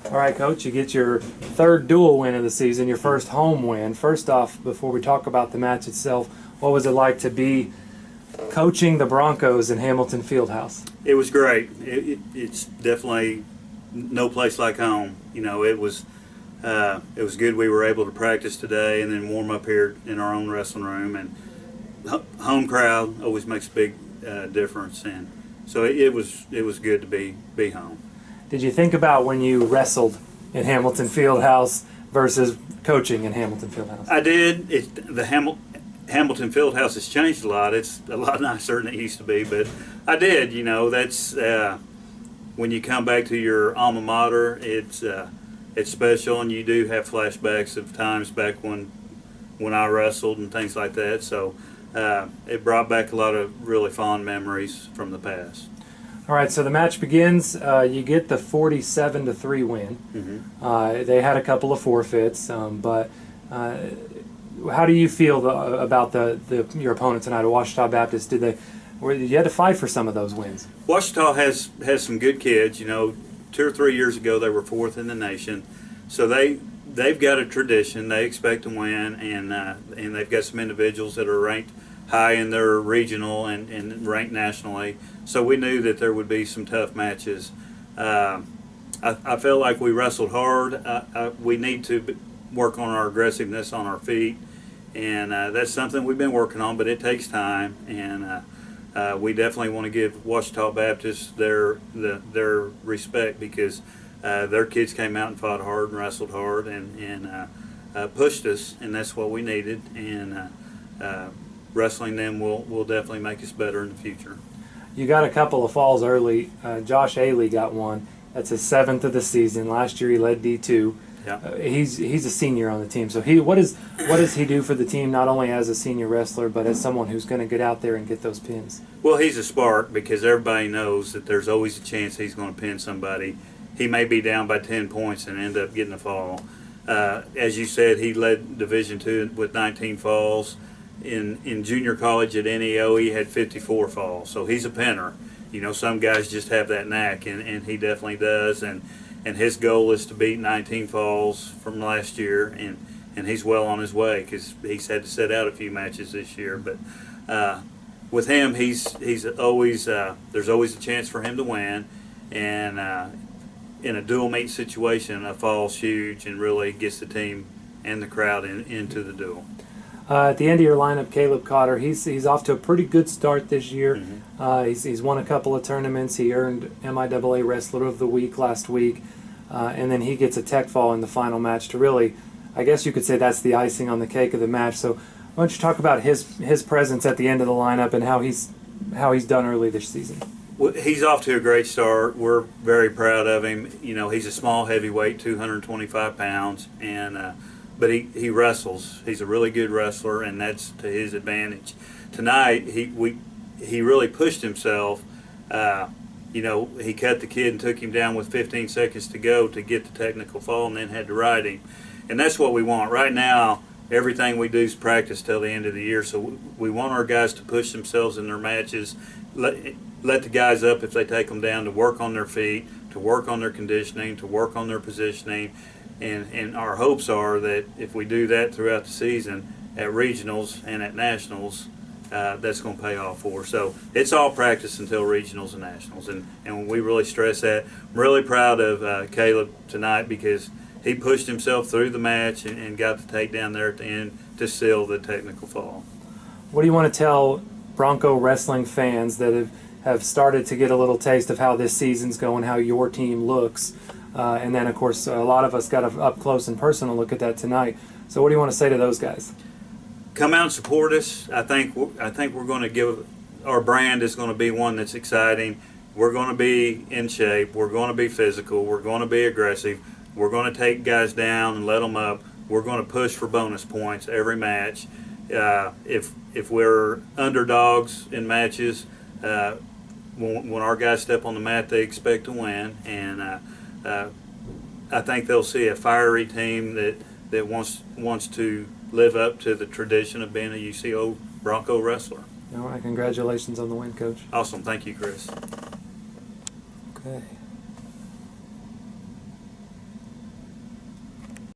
All right, Coach, you get your third dual win of the season, your first home win. First off, before we talk about the match itself, what was it like to be coaching the Broncos in Hamilton Fieldhouse? It was great. It's definitely no place like home. You know, it was good. We were able to practice today and then warm up here in our own wrestling room. And home crowd always makes a big difference. And so it was good to be home. Did you think about when you wrestled in Hamilton Fieldhouse versus coaching in Hamilton Fieldhouse? I did. The Hamilton Fieldhouse has changed a lot. It's a lot nicer than it used to be, but I did. You know, that's when you come back to your alma mater. It's special, and you do have flashbacks of times back when I wrestled and things like that. So it brought back a lot of really fond memories from the past. All right, so the match begins. You get the 47-3 win. Mm-hmm. They had a couple of forfeits, but how do you feel about your opponent tonight, Ouachita Baptist? You had to fight for some of those wins. Ouachita has some good kids. You know, 2 or 3 years ago they were 4th in the nation, so they've got a tradition. They expect to win, and they've got some individuals that are ranked high in their regional and ranked nationally. So we knew that there would be some tough matches. I felt like we wrestled hard. We need to work on our aggressiveness on our feet, and that's something we've been working on, but it takes time. And we definitely want to give Ouachita Baptist their respect, because their kids came out and fought hard and wrestled hard and pushed us, and that's what we needed. And wrestling them will definitely make us better in the future. You got a couple of falls early. Josh Ailey got one. That's his 7th of the season. Last year he led D2. Yeah. He's a senior on the team. So what does he do for the team, not only as a senior wrestler, but as someone who's going to get out there and get those pins? Well, he's a spark, because everybody knows that there's always a chance he's going to pin somebody. He may be down by 10 points and end up getting a fall. As you said, he led Division II with 19 falls. In junior college at NEO, he had 54 falls. So he's a pinner. You know, some guys just have that knack, and he definitely does. And his goal is to beat 19 falls from last year, and he's well on his way, because he's had to set out a few matches this year. But with him, he's always there's always a chance for him to win, and in a dual meet situation, a fall's huge and really gets the team and the crowd into the duel. At the end of your lineup, Caleb Cotter, he's off to a pretty good start this year. Mm-hmm. He's won a couple of tournaments. He earned MIAA Wrestler of the Week last week, and then he gets a tech fall in the final match to really, I guess you could say that's the icing on the cake of the match. So why don't you talk about his presence at the end of the lineup and how he's done early this season? Well, he's off to a great start. We're very proud of him. You know, he's a small heavyweight, 225 pounds, and but he wrestles. He's a really good wrestler, and that's to his advantage. Tonight, he really pushed himself. You know, he cut the kid and took him down with 15 seconds to go to get the technical fall, and then had to ride him. And that's what we want. Right now, everything we do is practice till the end of the year, so we want our guys to push themselves in their matches, let the guys up if they take them down, to work on their feet, to work on their conditioning, to work on their positioning. And our hopes are that if we do that throughout the season at regionals and at nationals, that's going to pay off for us. So it's all practice until regionals and nationals, and we really stress that. I'm really proud of Caleb tonight, because he pushed himself through the match and got the takedown there at the end to seal the technical fall. What do you want to tell Bronco wrestling fans that have started to get a little taste of how this season's going, how your team looks? And then, of course, a lot of us got an up-close and personal look at that tonight. So what do you want to say to those guys? Come out and support us. I think we're going to give, our brand is going to be one that's exciting. We're going to be in shape. We're going to be physical. We're going to be aggressive. We're going to take guys down and let them up. We're going to push for bonus points every match. If we're underdogs in matches, when our guys step on the mat, they expect to win, and I think they'll see a fiery team that wants to live up to the tradition of being a UCO Bronco wrestler. All right, congratulations on the win, Coach. Awesome, thank you, Chris. Okay.